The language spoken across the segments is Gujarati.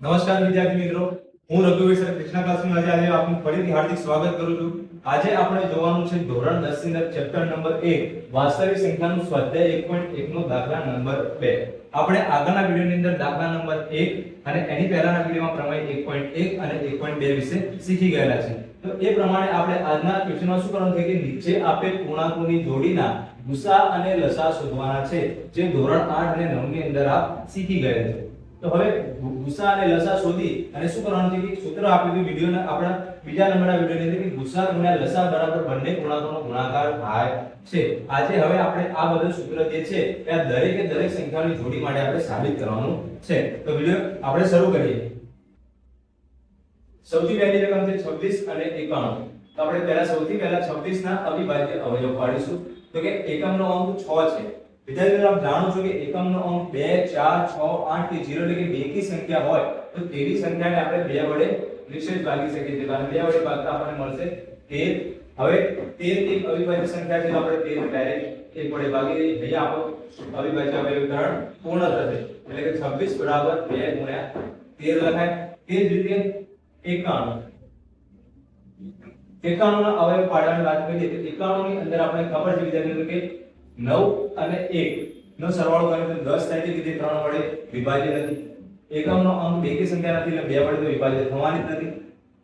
નમસ્કાર વિદ્યાર્થી મિત્રો, હું રઘુવીર સર કૃષ્ણા ક્લાસમાં આજે આપનું ફરીથી હાર્દિક સ્વાગત કરું છું. આજે આપણે જોવાનું છે ધોરણ 10 ની અંદર ચેપ્ટર નંબર 1 વાસ્તવિક સંખ્યાનું સ્વાધ્યાય 1.1 નો દાખલા નંબર 2. આપણે આગળના વિડિયોની અંદર દાખલા નંબર 1 અને એની પહેલાના વિડિયોમાં પ્રમેય 1.1 અને 1.2 વિશે શીખી ગયેલા છે. તો એ પ્રમાણે આપણે આજના ક્વેશ્ચનમાં શું કરવાનું છે કે નીચે આપેલ પૂર્ણાંકોની જોડીના ગુસા અને લસા શોધવાના છે, જે ધોરણ 8 અને 9 ની અંદર આપ શીખી ગયા છે. તો હવે ગુસા અને લસા શોધી અને શું કરવાનું છે કે સૂત્ર આપેલું વિડિયોના આપણા બીજા નંબરના વિડિયોની અંદર કે ગુસા ગુણ્યા લસા બરાબર બંને પૂર્ણાંકોનો ગુણાકાર થાય છે. આજે હવે આપણે આ બધું સૂત્ર જે છે એ આ દરેકે દરેક સંખ્યાની જોડી માટે આપણે સાબિત કરવાનું છે. તો વિડિયો આપણે શરૂ કરીએ. સૌથી પહેલી રકમ છે 26 અને 91. તો આપણે પહેલા સૌથી પહેલા 26 ના અવિભાજ્ય અવયવ પાડીશું. તો કે એકમનો અંક 6 છે. વિદ્યાર્થીઓ આપ જાણો છો કે એકમનો અંક 2 4 6 8 કે 0 એટલે કે બેકી સંખ્યા હોય તો તેવી સંખ્યાને આપણે 2 વડે નિશ્ચિત ભાગી શકીએ છીએ. કારણ 2 વડે ભાગતા આપણને મળશે 13. હવે 13 એક અવિભાજ્ય સંખ્યા છે તો આપણે 13 ડાયરેક્ટ 1 વડે ભાગી દઈએ. અહીંયા આપણો અવિભાજ્ય અવયવીકરણ પૂર્ણ થશે. એટલે કે 26 બરાબર 2 ગુણ્યા 13 લખાય. તે જ રીતે 91 91 ના અવયવ પાડવાની વાત કરીએ તો 91 ની અંદર આપણે ખબર છે વિદ્યાર્થીઓ કે 9 અને 1 નો સરવાળો કરીએ તો 10 થાય છે કે તે 3 વડે વિભાજ્ય નથી. એકમનો અંક બેકી સંખ્યા નથી એટલે 2 વડે તો વિભાજ્ય થવાની જ નથી.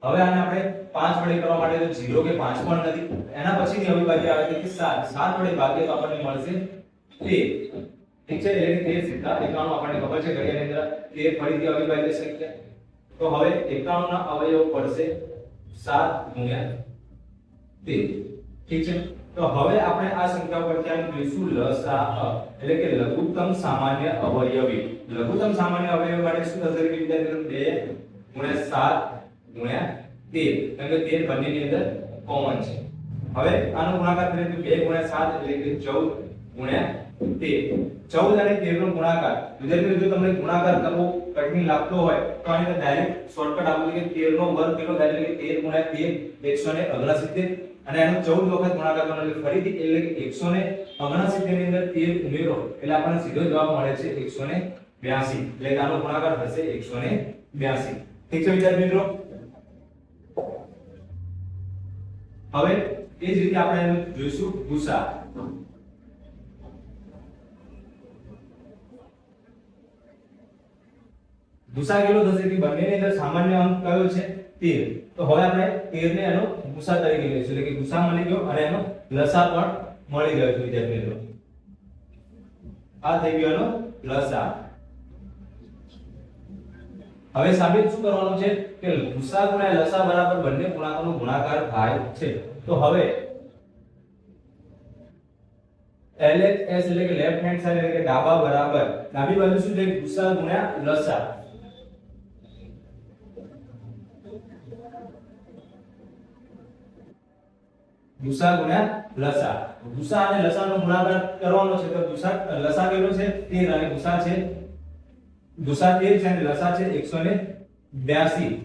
હવે આને આપણે 5 વડે કરવા માટે તો 0 કે 5 પણ નથી. એના પછીની અવિભાજ્ય આવે છે કે 7 7 વડે ભાગીએ તો આપણને મળશે 13. ઠીક છે, એટલે કે 13 સીધા 91 આપણને ખબર છે ઘડિયાની અંદર 13 ફરીથી અવિભાજ્ય સંખ્યા. તો હવે 91 ના અવયવ પડશે 7 ગુણ્યા 13. ઠીક છે, તો હવે આપણે આ સંખ્યા પર ધ્યાન દઈશું લસા, એટલે કે લઘુત્તમ સામાન્ય અવયવી. લઘુત્તમ સામાન્ય અવયવ માટે શું થશે કે વિદ્યાર્થીઓ 2 ગુણ્યા 7 ગુણ્યા 13, કારણ કે 13 બંનેની અંદર કોમન છે. હવે આનો ગુણાકાર કરીએ તો 2 ગુણ્યા 7 એટલે કે 14 ગુણ્યા 13. 14 અને 13 નો ગુણાકાર વિદ્યાર્થીઓ જો તમને ગુણાકાર કરવો કઠિન લાગતો હોય તો આને ડાયરેક્ટ શોર્ટકટ આપો કે 13 નો વર્ગ કેટલો થાય એટલે કે 13 ગુણ્યા 13 169 અને એનો 14 વખત ગુણાકાર કરવાનો એટલે ફરીથી એટલે કે 169 ની અંદર 13 ઉમેરો એટલે આપણને સીધો જવાબ મળે છે 182. એટલે કે આનો ગુણાકાર થશે 182. ઠીક છે વિદ્યાર્થી મિત્રો. હવે એ જ રીતે આપણે જોઈશું ગુસા. ગુસા કેટલો થશે કે બંનેની અંદર સામાન્ય અંક કયો છે 13. તો હવે આપણે 13 ને એનો ગુસા તરીકે લઈશું એટલે કે ગુસા મળી ગયો અને એનો લસા પણ મળી ગયો છે વિદ્યાર્થી મિત્રો. આ થઈ ગયો એનો લસા. હવે સાબિત શું કરવાનું છે કે ગુસા ગુણ્યા લસા બરાબર બંને પૂર્ણાંકોનો ગુણાકાર થાય છે. તો હવે LHS એટલે કે લેફ્ટ હેન્ડ સાઈડ એટલે કે ડાબા બરાબર ડાબી બાજુ શું છે ગુસા ગુણ્યા લસા. ગુસા ગુણ્યા લસા. ગુસા અને લસાનો ગુણાકાર કરવાનો છે તો ગુસા લસા કેટલો છે 13 અને ગુસા 13 છે અને લસા છે 182.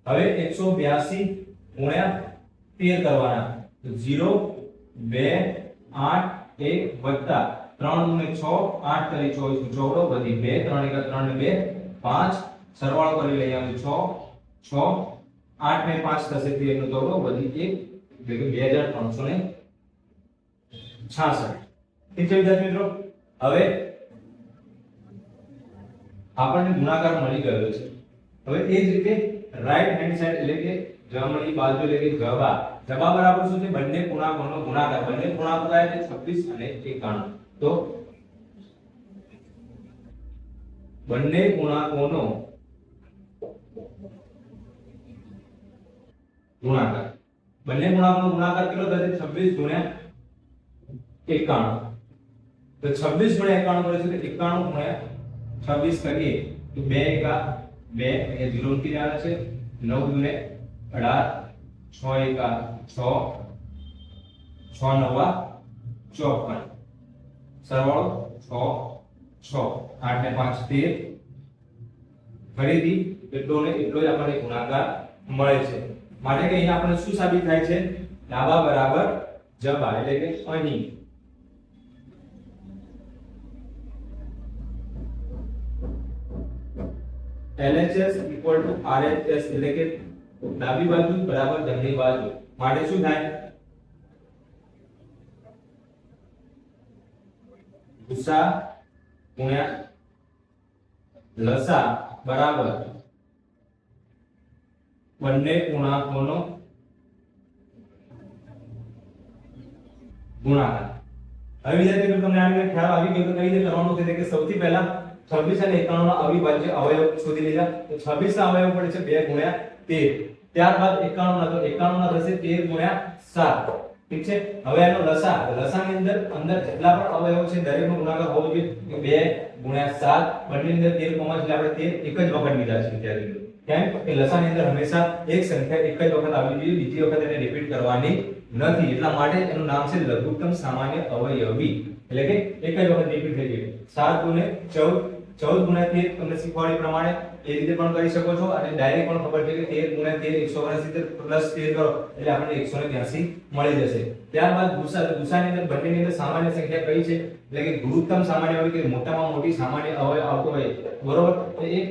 હવે 182 ગુણ્યા 13 કરવાના તો 0 2 8 1 વત્તા 3 ગુણ્યા 6 8 કરી 24 14 વધી 2 3 1 3 ને 2 5 સરવાળો કરી લઈએ તો 6 6 8 ને 5 થશે 13 નો 14 વધી 1 એટલે કે 2366. ઠીક છે વિદ્યાર્થી મિત્રો. હવે આપણને ગુણાકાર મળી ગયો છે. હવે એ જ રીતે રાઈટ હેન્ડ સાઈડ એટલે કે જમણી બાજુ એટલે કે જવાબ બરાબર શું છે બંને પૂર્ણાંકોનો ગુણાકાર. બંને પૂર્ણાંકો થાય છે 26 અને 91. તો બંને પૂર્ણાંકોનો ગુણાકાર. બંને પૂર્ણાંકોનો ગુણાકાર કેટલો થશે 26 ગુણ્યા 91. તો 26 ગુણ્યા 91 કરે છે તો 91 ગુણ્યા 26 કરીએ તો 2 એકા 2 અહીંયા 0 ઉઠી આવે છે 9 દુને 18 6 એકા 6 6 નવા 54 સરવાળો 6 6 8 ને 5 13 ફરીથી એટલો ને એટલો જ આપણને ગુણાકાર મળે છે. માટે કે અહીંયા આપણે શું સાબિત થાય છે ડાબા બરાબર જબા એટલે કે અહીં LHS = RHS એટલે કે ડાબી બાજુ બરાબર જમણી બાજુ માટે શું થાય ગુસા ગુણ્યા લસા બરાબર બંને પૂર્ણાંકોનો ગુણાકાર. હવે વિદ્યાર્થી મિત્રો તમને આને ખ્યાલ આવી ગયો તો કઈ રીતે કરવાનું છે કે સૌથી પહેલા 26 અને 91 ના અવિભાજ્ય અવયવ શોધી લીધા. તો 26 ના અવયવ પડે છે 2 ગુણ્યા 13. ત્યારબાદ 91 ના તો 91 ના થશે 13 ગુણ્યા 7. ઠીક છે. હવે આનો લસાની અંદર જેટલા પણ અવયવો છે દરેકનો ગુણાકાર હોવો જોઈએ. 2 ગુણ્યા 7 બંનેની અંદર 13 કોમન એટલે આપણે 13 એક જ વખત લીધા છે વિદ્યાર્થી મિત્રો. કેમ કે લસાની અંદર હંમેશા એક સંખ્યા એક જ વખત આવવી જોઈએ, બીજી વખત એને રિપીટ કરવાની નથી. એટલા માટે એનું નામ છે લઘુત્તમ સામાન્ય અવયવી એટલે કે એક જ વખત રિપીટ થઈ ગયું. 7 ગુણ્યા 14 14 ગુણ્યા 13 તમને શીખવાડી પ્રમાણે એ રીતે પણ કરી શકો છો અને ડાયરેક્ટ પણ ખબર છે કે 13 ગુણ્યા 13 179 પ્લસ 13 કરો એટલે આપણને 182 મળી જશે. ત્યારબાદ ગુસાની અંદર બંનેની અંદર સામાન્ય સંખ્યા કઈ છે એટલે કે ગુરુત્તમ સામાન્ય અવયવ કે મોટામાં મોટી સામાન્ય અવયવ આવતો હોય બરોબર. તો એ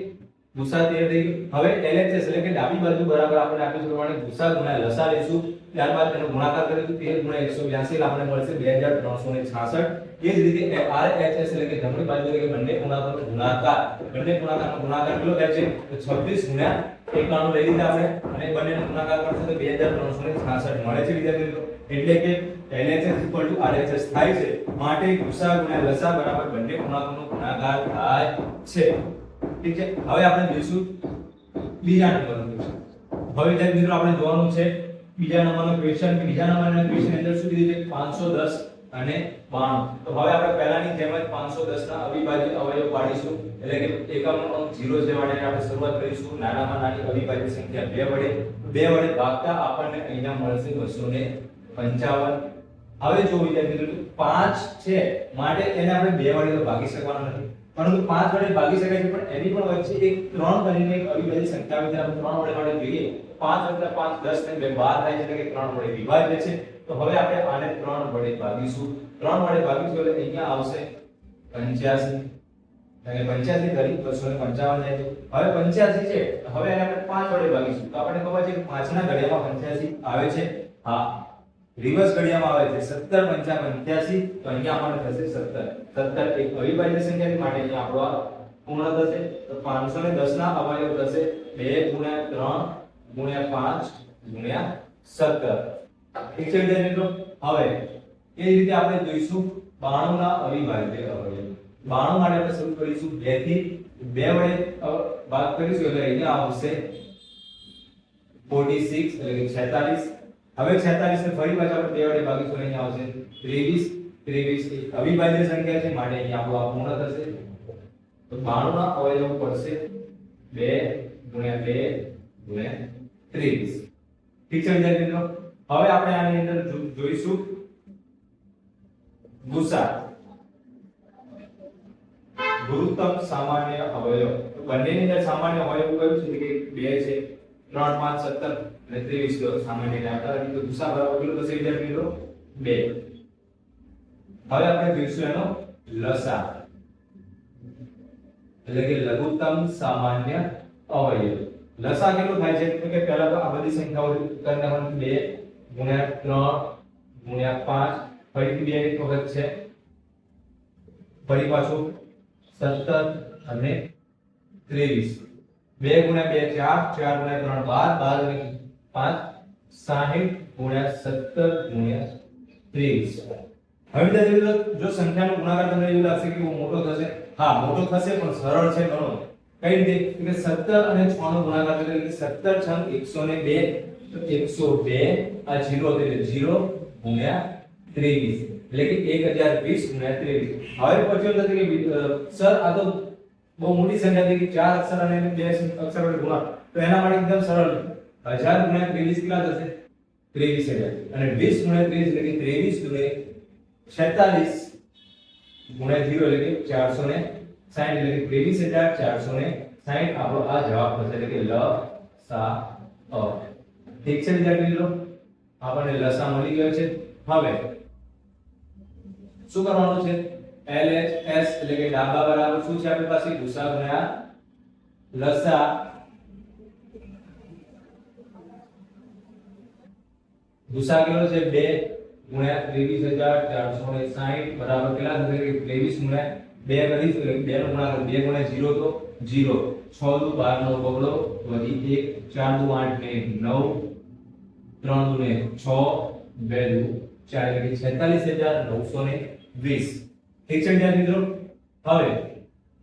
ગુસા 13 થઈ ગયું. હવે LHS એટલે કે ડાબી બાજુ બરાબર આપણે આપ્યું પ્રમાણે ગુસા ગુણ્યા લસા લેશું. ત્યારબાદ તેનો ગુણાકાર કરીશું 13 ગુણ્યા 182 એટલે આપણને મળશે 2366. એ જ રીતે RHS એટલે કે જમણી બાજુ એટલે કે બંને પૂર્ણાંકોનો ગુણાકાર કેટલો થાય છે તો 26 ગુણ્યા 91 લઈ લીધા આપણે અને બંનેનો ગુણાકાર કરશું તો 2366 મળે છે વિદ્યાર્થી મિત્રો. એટલે કે LHS = RHS થાય છે માટે ગુસા ગુણ્યા લસા બરાબર બંને પૂર્ણાંકોનો ગુણાકાર થાય છે. ઠીક છે. હવે આપણે જોઈશું બીજા નંબરનો ક્વેશ્ચન. હવે વિદ્યાર્થી મિત્રો આપણે જોવાનું છે બીજા નંબરનો ક્વેશ્ચન. બીજા નંબરના ક્વેશ્ચન અંદર શું કીધું છે 510 અને 92. તો હવે આપણે પહેલાની જેમ જ 510 ના અવિભાજ્ય અવયવ પાડીશું એટલે કે એકમનો અંક 0 છે માટે આપણે શરૂઆત કરીશું નાનામાં નાની અવિભાજ્ય સંખ્યા 2 વડે ભાગતા આપણને અહીંયા મળશે 255. હવે જો વિદ્યાર્થી મિત્રો 5 છે માટે એને આપણે 2 વડે તો ભાગી શકવાના નથી પરંતુ 5 વડે ભાગી શકાય છે પણ એની પણ વચ્ચે એક 3 કરીને એક અવિભાજ્ય સંખ્યા આવે છે. આપણે 3 વડે જોઈએ 5 + 5 10 ને 2 12 થાય છે એટલે કે 3 વડે વિભાજ્ય છે. તો હવે આપણે આને 3 વડે ભાગીશું. 3 વડે ભાગીશું એટલે અહીંયા આવશે 85 અને 85 કરી 255 થાય છે. હવે 85 છે હવે એને આપણે 5 વડે ભાગીશું તો આપણને ખબર છે કે 5 ના ઘડિયામાં 85 આવે છે. હા રિવર્સ ઘડિયામાં આવે છે 17 × 85 તો અહીંયા આપણને થશે 17 એક અવિભાજ્ય સંખ્યા છે માટે અહીંયા આપણો આ પૂર્ણ થશે. તો 510 ના અવયવ થશે 2 × 3 × 5 × 17. ઠીક છે વિદ્યાર્થી મિત્રો. હવે એ રીતે આપણે જોઈશું 92 ના અવિભાજ્ય અવયવ. 92 માટે આપણે શરૂ કરીશું 2 થી 2 વડે ભાગ કરીશું એટલે અહીંયા આવશે 46 એટલે કે 46. હવે 46 ને ફરી પાછા આપણે 2 વડે ભાગીશું અહીંયા આવશે 23 એક અવિભાજ્ય સંખ્યા છે માટે અહીંયા આપણો આ પૂર્ણ થશે. તો 92 ના અવયવ પડશે 2 × 2 × 23. ઠીક છે વિદ્યાર્થી મિત્રો. હવે આપણે આની અંદર જોઈશું ગુસા ગુરુત્તમ સામાન્ય અવયવ. તો બંનેની અંદર સામાન્ય અવયવ કયું છે કે 2 છે 3 5 17 અને 23 તો સામાન્ય દાખલા તો ગુસા બરાબર કેટલું થશે વિદ્યાર્થી મિત્રો 2. હવે આપણે જોઈશું એનો લસા એટલે કે લઘુત્તમ સામાન્ય અવયવ. લસા કેટલું થાય છે તો કે પહેલા તો આ બધી સંખ્યાઓ કરીને 2 ગુણ્યા 3 ગુણ્યા 5 ફરીથી 2 એક વખત છે ફરી પાછું 17 અને 23 2 ગુણ્યા 2 4 4 ગુણ્યા 3 12 12 અને 5 60 ગુણ્યા 17 ગુણ્યા 23. હવે જો સંખ્યાનો ગુણાકાર તમને એવું લાગશે કે બહુ મોટો થશે. હા મોટો થશે પણ સરળ છે ઘણો. કઈ રીતે કે 17 અને 6 નો ગુણાકાર એટલે કે 17 છંગ 102 તો 102 આ 0 એટલે 0 ગુણ્યા 23 એટલે કે 1020 ગુણ્યા 23. હવે પછી નથી કે સર આ તો બહુ મોટી સંખ્યા છે કે 4 અક્ષર અને 2 અક્ષર વડે ગુણાકાર તો એના માટે એકદમ સરળ 1000 ગુણ્યા 23 કેટલા થશે 23000 અને 20 ગુણ્યા 23 એટલે કે 23 ગુણ્યા 46 ગુણ્યા 0 એટલે કે 460 એટલે કે 23460 આપણો આ જવાબ થશે એટલે કે લસા. ઠીક છે વિદ્યાર્થી મિત્રો આપણને લસા મળી ગયો છે. હવે શું કરવાનું છે LHS એટલે કે ડાબા બરાબર શું છે આપણી પાસે ગુસા ગુણ્યા લસા ગુસા કેટલો છે 2 ગુણ્યા 23,460 બરાબર કેટલા થશે કે 23 ગુણ્યા 2 કરીશું એટલે 2 નો ગુણાકાર 2 ગુણ્યા 0 તો 0 6 દુ 12 નો બગડો વધી 1 4 દુ 8 ને 9 3 દુ ને 6 2 દુ 4 એટલે 46,920 ઠીક છે વિદ્યાર્થી મિત્રો હવે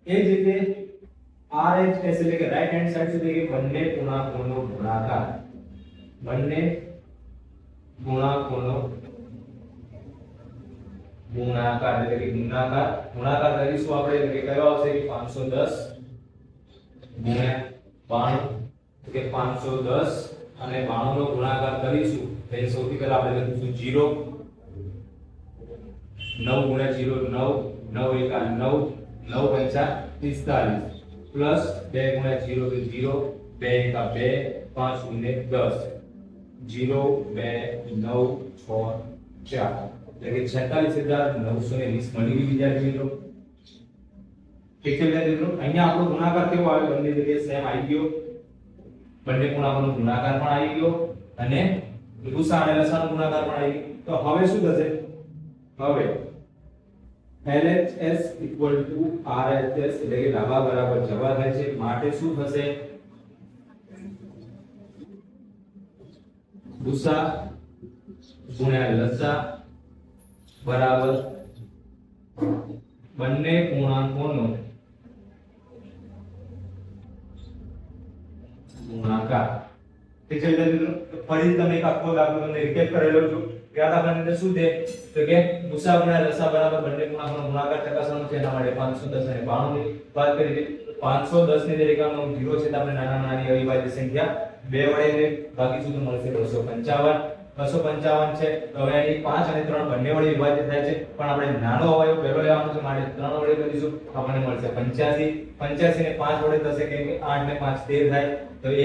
એ જ રીતે RHS એટલે કે રાઈટ હેન્ડ સાઈડ સુધી કે બંને પૂર્ણાંકોનો ગુણાકાર બંને ગુણાંકોનો ગુણાકાર એટલે કે ગુણાકાર કરીશું આપણે એટલે કે કયો આવશે કે 510 ગુણ્યા 92 કે 510 અને 92 નો ગુણાકાર કરીશું એટલે સૌથી પહેલા આપણે લખીશું 0 9 ગુણ્યા 0 9 9 એકા 9 9 પંચા 45 પ્લસ 2 ગુણ્યા 0 તો 0 2 એકા 2 5 ગુણ્યા 10 0 2 9 6 4 એટલે કે 46,920 મળી ગઈ વિદ્યાર્થી મિત્રો ઠીક છે વિદ્યાર્થી મિત્રો અહીંયા આપણો ગુણાકાર કેવો આવ્યો બંને જગ્યાએ સેમ આવી ગયો બંને પૂર્ણાંકોનો ગુણાકાર પણ આવી ગયો અને ગુસા અને લસાનો ગુણાકાર પણ આવી ગયો તો હવે શું થશે હવે LHS RHS એટલે કે ડાબા બરાબર જવા થાય છે માટે શું થશે ગુસા ગુણ્યા લસા બરાબર બંને પૂર્ણાંકોનો ગુણાકાર ઠીક છે વિદ્યાર્થી મિત્રો ફરી તમે એક આખો દાખલો તમને રિકેપ કરેલો છું કે આ દાખલાની અંદર શું છે તો કે ગુસા ગુણ્યા લસા બરાબર બંને પૂર્ણાંકોનો ગુણાકાર ચકાસવાનો છે એના માટે 510 અને 92 ની વાત કરી છે 510 ની દરેક આનો 0 છે તો આપણે નાની અવિભાજ્ય સંખ્યા 2 વડે ભાગીશું તો મળશે 255 255 છે તો હવે અહીં 5 અને 3 બંને વડે વિભાજિત થાય છે પણ આપણે નાનો અવયવ પહેલો લેવાનો છે માટે 3 વડે કરીશું તો આપણને મળશે 85 85 ને 5 વડે થશે કેમ કે 8 ને 5 13 થાય તો એ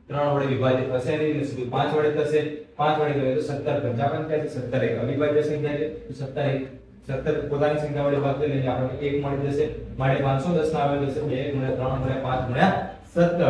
3 વડે વિભાજિત થશે નહીં ને સીધું 5 વડે થશે 5 વડે કરીએ તો 17 55 થાય છે 17 એક અવિભાજ્ય સંખ્યા છે તો 17 પોતાની સંખ્યા વડે ભાગ કરીએ એટલે આપણને 1 મળી જશે માટે 510 ના અવયવ થશે 2 ગુણ્યા 3 ગુણ્યા 5 ગુણ્યા 17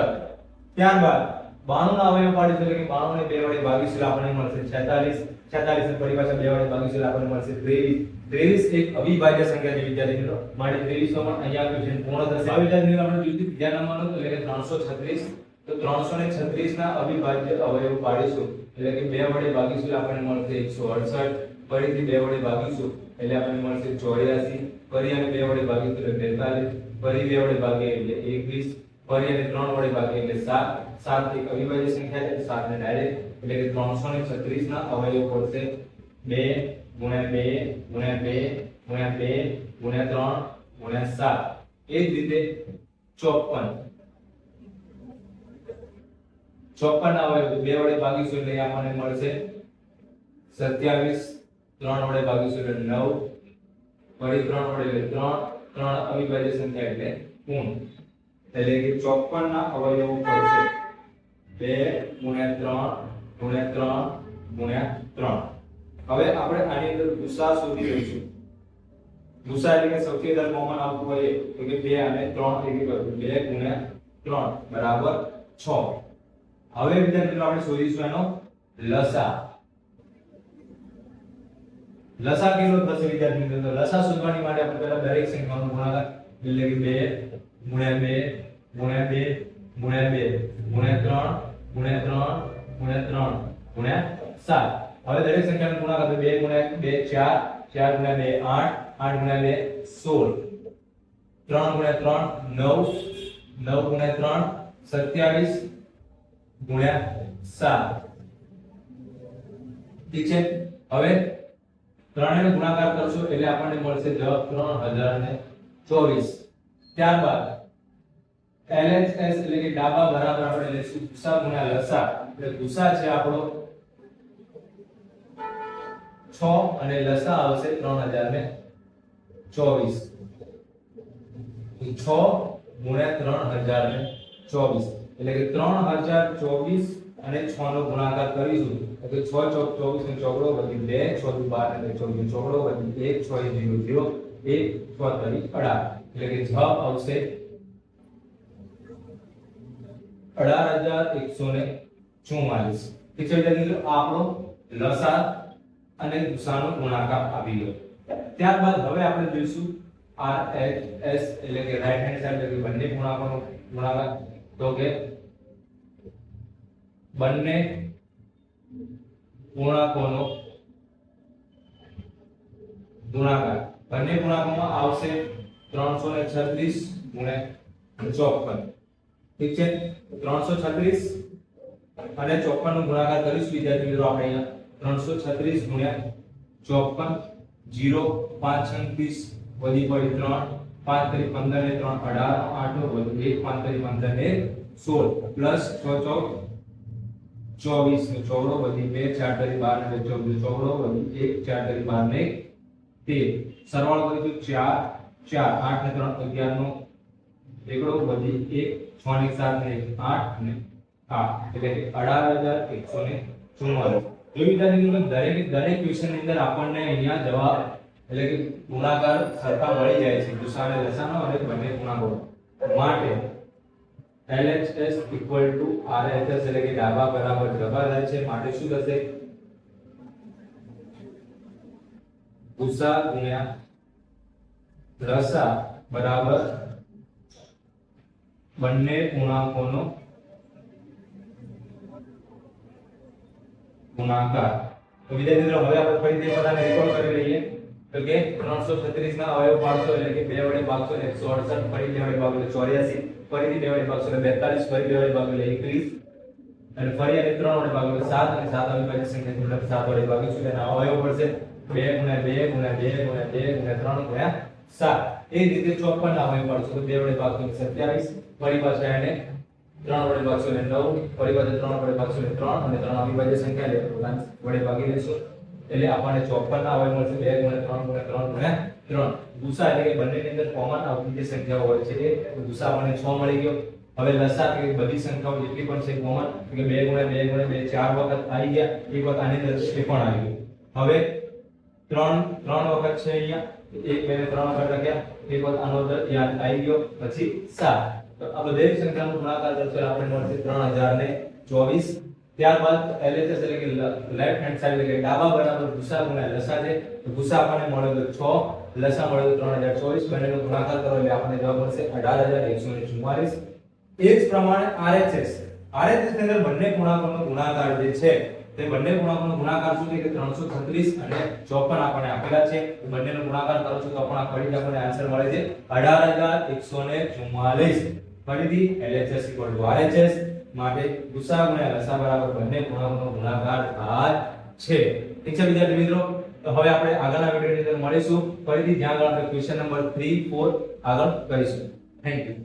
ત્યારબાદ 92 ના અવયવ પાડીશું એટલે કે 92 ને 2 વડે ભાગીશું આપણને મળશે 46 46 ને ફરી પાછા 2 વડે ભાગીશું આપણને મળશે 23 23 એક અવિભાજ્ય સંખ્યા છે વિદ્યાર્થી મિત્રો માટે 23 નો પણ અહીંયા ક્વેશ્ચન પૂર્ણ થશે આ વિદ્યાર્થી મિત્રો આપણે બીજું બીજા નંબરનું એટલે કે 336 તો 336 ના અવિભાજ્ય અવયવ પાડીશું એટલે કે 2 વડે ભાગીશું આપણને મળશે 168 ફરીથી 2 વડે ભાગીશું એટલે આપણને મળશે 84 ફરી અને 2 વડે ભાગીશું એટલે 42 ફરી 2 વડે ભાગીએ એટલે 21 ફરી અને 3 વડે ભાગીએ એટલે 7 7 એક અવિભાજ્ય સંખ્યા છે 7 ને ડાયરેક્ટ એટલે કે 336 ના અવયવ પડશે 2 ગુણ્યા 2 ગુણ્યા 2 ગુણ્યા 2 ગુણ્યા 3 ગુણ્યા 7 એ જ રીતે 54 ના અવયવ 2 વડે ભાગીશું એટલે આપણને મળશે 27 3 વડે ભાગીશું એટલે 9 ફરી 3 વડે એટલે 3 અવિભાજ્ય સંખ્યા એટલે પૂર્ણ એટલે કે 54 ના અવયવો પડશે 2 ગુણ્યા 3 ગુણ્યા 3 ગુણ્યા 3 હવે આપણે આની અંદર ગુસા શોધી લઈશું ગુસા એટલે કે સૌથી વધારે કોમન આવતું હોય તો કે 2 અને 3 એક હતું 2 ગુણ્યા 3 બરાબર 6 હવે વિદ્યાર્થીઓ આપણે શોધીશું એનો લસા લસા કેટલો થશે વિદ્યાર્થી મિત્રો તો લસા શોધવાની માટે આપણે પહેલા દરેક સંખ્યાનો ગુણાકાર એટલે કે 2 ગુણ્યા 2 ગુણ્યા 2 ગુણ્યા 2 ગુણ્યા 3 ગુણ્યા 3 ગુણ્યા 3 ગુણ્યા 7 હવે દરેક સંખ્યાનો ગુણાકાર તો 2 ગુણ્યા 2 4 4 ગુણ્યા 2 8 8 ગુણ્યા 2 16 3 ગુણ્યા 3 9 9 ગુણ્યા 3 27 ગુણ્યા 7 ઠીક છે હવે ત્રણેયનો ગુણાકાર કરશો એટલે આપણને મળશે 3024 ત્યારબાદ LHS એટલે કે ડાબા બરાબર આપણે લઈશું ગુસા ગુણ્યા લસા એટલે ગુસા છે આપણો 6 અને લસા આવશે 3024 6 ગુણ્યા 3024 એટલે કે 3024 અને 6 નો ગુણાકાર કરીશું એટલે 6 ચોક 24 નો ચોકડો વધી 2 6 દુ 12 એટલે 24 નો ચોકડો વધી 1 6 0 0 1 6 તરી 18 એટલે કે જવાબ આવશે 18,144. ઠીક છે વિદ્યાર્થી મિત્રો, આ આપણો લસા અને ગુસાનો ગુણાકાર આવી ગયો. ત્યારબાદ હવે આપણે જોઈશું RHS એટલે કે રાઈટ હેન્ડ સાઈડ એટલે કે બંને પૂર્ણાંકોનો ગુણાકાર. તો કે બંને પૂર્ણાંકોનો ગુણાકાર. બંને પૂર્ણાંકોમાં આવશે 336 ગુણ્યા 54. ઠીક છે, 336 અને 54 નો ગુણાકાર કરીશું વિદ્યાર્થી મિત્રો. આપણે અહીંયા 336 ગુણ્યા 54 0 5 36 વધી પડી 3 5 કરી 15 ને 3 18 વધી 1 5 કરી 15 ને 16 પ્લસ 6 24 ને 14 વધી 2 4 કરી 12 ને 14 14 વધી 1 4 કરી 12 ને 13 સરવાળો કરીશું 4 4 8 ને 3 11 નો એકડો વધી 1 6 ને 7 ને 8 ને 8 એટલે કે 18,144. જો વિદ્યાર્થી મિત્રો દરેક ક્વેશ્ચન ની અંદર આપણને અહીંયા જવાબ એટલે કે ગુણાકાર સરખા મળી જાય છે, ગુસા અને લસાનો અને બંને પૂર્ણાંકો માટે LHS equal to RHS એટલે કે ડાબા બરાબર જબા થાય છે. માટે શું થશે? ગુસા ગુણ્યા લસા બરાબર બંને પૂર્ણાંકોનો ગુણાકાર. તો વિદ્યાર્થી મિત્રો હવે આપણે ફરીથી બધાને રેકોર્ડ કરી લઈએ. તો કે 336 ના અવયવ પાડશો એટલે કે 2 વડે ભાગશો એટલે 168, ફરી 2 વડે ભાગો એટલે 84, ફરીથી 2 વડે ભાગશો એટલે 42, ફરી 2 વડે ભાગો એટલે 21 અને ફરી અને 3 વડે ભાગો એટલે 7 અને 7 અવિભાજ્ય સંખ્યા એટલે 7 વડે ભાગીશું એટલે અવયવ પડશે 2 ગુણ્યા 2 ગુણ્યા 2 ગુણ્યા 2 ગુણ્યા 3 ગુણ્યા 7. એ રીતે 54 ના અવયવ પાડશો તો 2 વડે ભાગશો એટલે 27, ફરી પાછા એને 3 વડે ભાગશો એટલે 9, ફરી પાછા 3 વડે ભાગશો એટલે 3 અને 3 અવિભાજ્ય સંખ્યા એટલે વડે ભાગી લેશું એટલે આપણને 54 ના અવયવ મળશે 2 ગુણ્યા 3 ગુણ્યા 3 ગુણ્યા 3. ગુસા એટલે કે બંનેની અંદર કોમન આવતી જે સંખ્યાઓ હોય છે એ ગુસા આપણને 6 મળી ગયો. હવે લસા કે બધી સંખ્યાઓ જેટલી પણ છે કોમન કે 2 ગુણ્યા 2 ગુણ્યા 2 4 વખત આવી ગયા, એક વખત આની અંદર એ પણ આવી ગયું. હવે 3 વખત છે અહીંયા 1 2 3 વખત લખ્યા, એક વખત આનો અંદર યાદ આવી ગયો, પછી 7. તો આ બધી સંખ્યાનો ગુણાકાર કરશો આપણે મળશે 3024. ત્યારબાદ LHS એટલે કે લેફ્ટ હેન્ડ સાઈડ એટલે કે ડાબા બરાબર ગુસા ગુણ્યા લસા છે. તો ગુસા આપણને મળ્યો તો 6, લસા મળ્યો તો 3024, બંનેનો ગુણાકાર કરો એટલે આપણને જવાબ મળશે 18,144. એ જ પ્રમાણે RHS ની અંદર બંને પૂર્ણાંકોનો ગુણાકાર જે છે તે બંને પૂર્ણાંકોનો ગુણાકાર શું છે કે 336 અને 54 આપણને આપેલા છે. બંનેનો ગુણાકાર કરો છો તો આપણને ફરીથી આપણને આન્સર મળે છે 18,144. ફરીથી LHS RHS માટે ગુસા ગુણ્યા લસા બરાબર બંને પૂર્ણાંકોનો ગુણાકાર થાય છે. ઠીક છે વિદ્યાર્થી મિત્રો, તો હવે આપણે આગળના વિડિયોની અંદર મળીશું ફરીથી, જ્યાં આગળ આપણે ક્વેશ્ચન નંબર 3 4 આગળ કરીશું. Thank you.